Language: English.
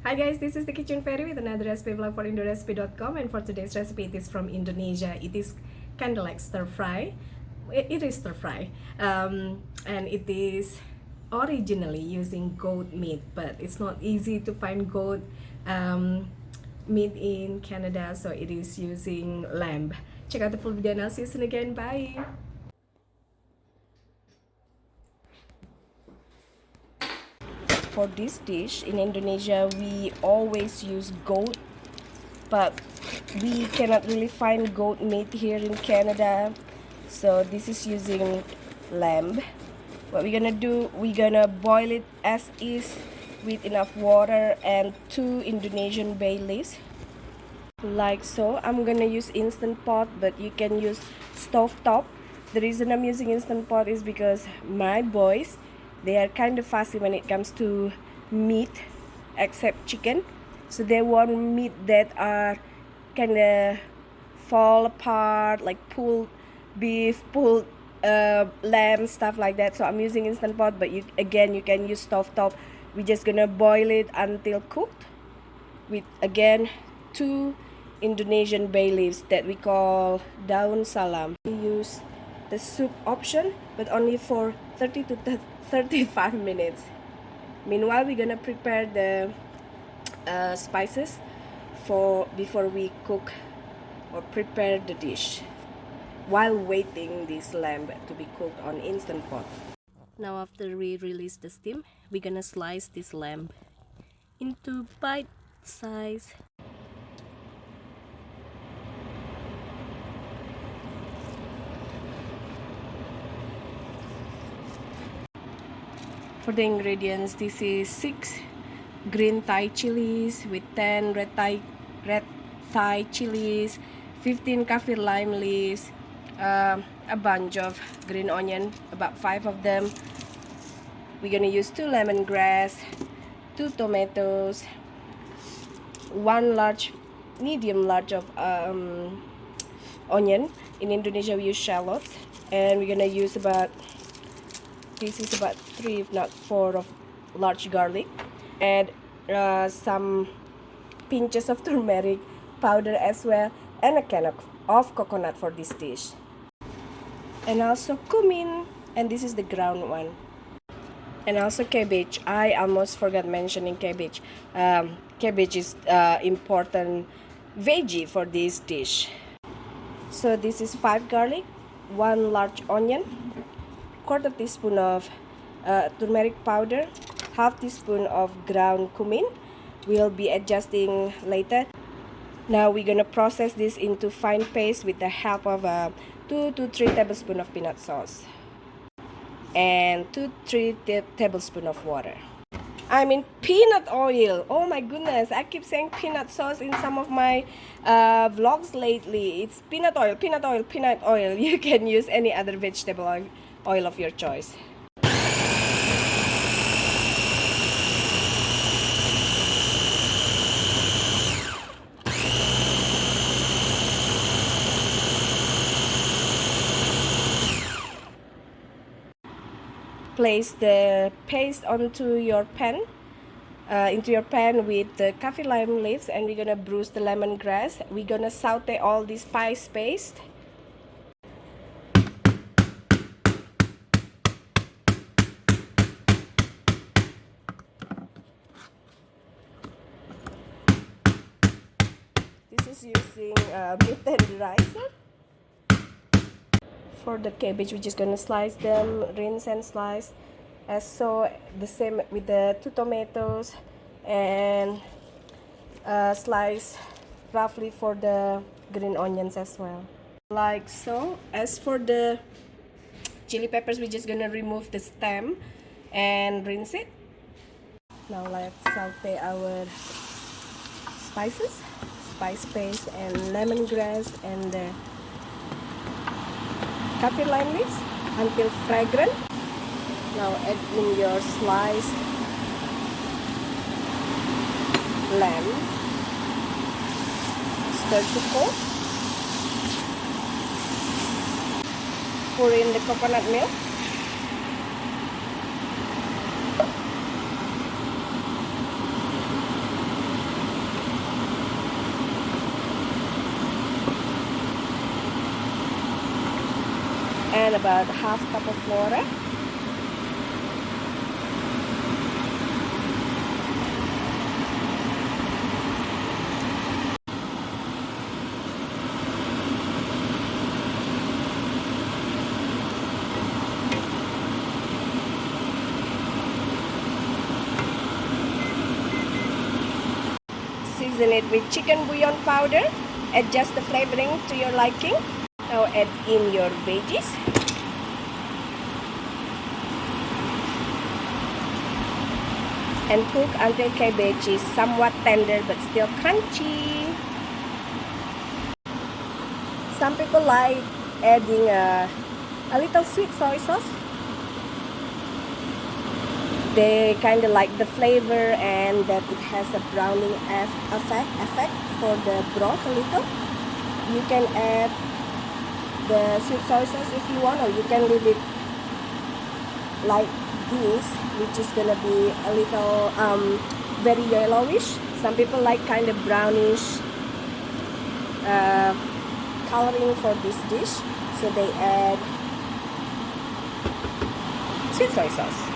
Hi guys, this is the Kitchen Fairy with another recipe vlog for indorecipe.com, and for today's recipe it is from Indonesia. It is kind of like stir fry. It is stir fry, and it is originally using goat meat, but it's not easy to find goat meat in Canada, so it is using lamb. Check out the full video and I'll see you soon again. Bye! For this dish in Indonesia, we always use goat, but we cannot really find goat meat here in Canada, so this is using lamb. What we're gonna do, we're gonna boil it as is with enough water and 2 Indonesian bay leaves, like so. I'm gonna use instant pot, but you can use stove top. The reason I'm using instant pot is because my boys, they are kind of fussy when it comes to meat, except chicken. So they want meat that are kind of fall apart, like pulled beef, pulled lamb, stuff like that. So I'm using instant pot, but you can use stove top. We're just gonna boil it until cooked with, again, 2 Indonesian bay leaves that we call daun salam. We use the soup option, but only for 30 to 35 minutes. Meanwhile, we're gonna prepare the spices before we cook or prepare the dish, while waiting this lamb to be cooked on instant pot. Now after we release the steam, we're gonna slice this lamb into bite size. For the ingredients, this is 6 green Thai chilies with 10 red Thai chilies, 15 kafir lime leaves, a bunch of green onion, about 5 of them. We're gonna use 2 lemongrass, 2 tomatoes, 1 medium large of onion. In Indonesia we use shallots, and we're gonna use about 3 if not 4 of large garlic, and some pinches of turmeric powder as well, and a can of coconut for this dish, and also cumin, and this is the ground one, and also cabbage. I almost forgot mentioning cabbage. Cabbage is important veggie for this dish. So this is 5 garlic, 1 large onion, 1/4 teaspoon of turmeric powder, 1/2 teaspoon of ground cumin. We'll be adjusting later. Now we're gonna process this into fine paste with the help of 2 to 3 tablespoons of peanut sauce and 2 to 3 tablespoons of water. I mean peanut oil. Oh my goodness, I keep saying peanut sauce in some of my vlogs lately. It's peanut oil, peanut oil, peanut oil. You can use any other vegetable oil of your choice. Place the paste onto your pan, with the kafir lime leaves, and we're gonna bruise the lemongrass. We're gonna saute all this spice paste. This is using meat tenderizer. For the cabbage, we're just gonna slice them, rinse and slice, as so. The same with the 2 tomatoes, and slice roughly for the green onions as well, like so. As for the chili peppers, we're just gonna remove the stem and rinse it. Now let's saute our spice paste and lemongrass and the kafir lime leaves until fragrant. Now add in your sliced lamb. Stir to cook. Pour in the coconut milk. and about half cup of water. Season it with chicken bouillon powder. Adjust the flavoring to your liking. Now add in your veggies. And cook until cabbage is somewhat tender but still crunchy. Some people like adding a little sweet soy sauce. They kind of like the flavor and that it has a browning effect for the broth a little. You can add the sweet soy sauce if you want, or you can leave it like this, which is gonna be a little very yellowish. Some people like kind of brownish coloring for this dish, so they add sweet soy sauce.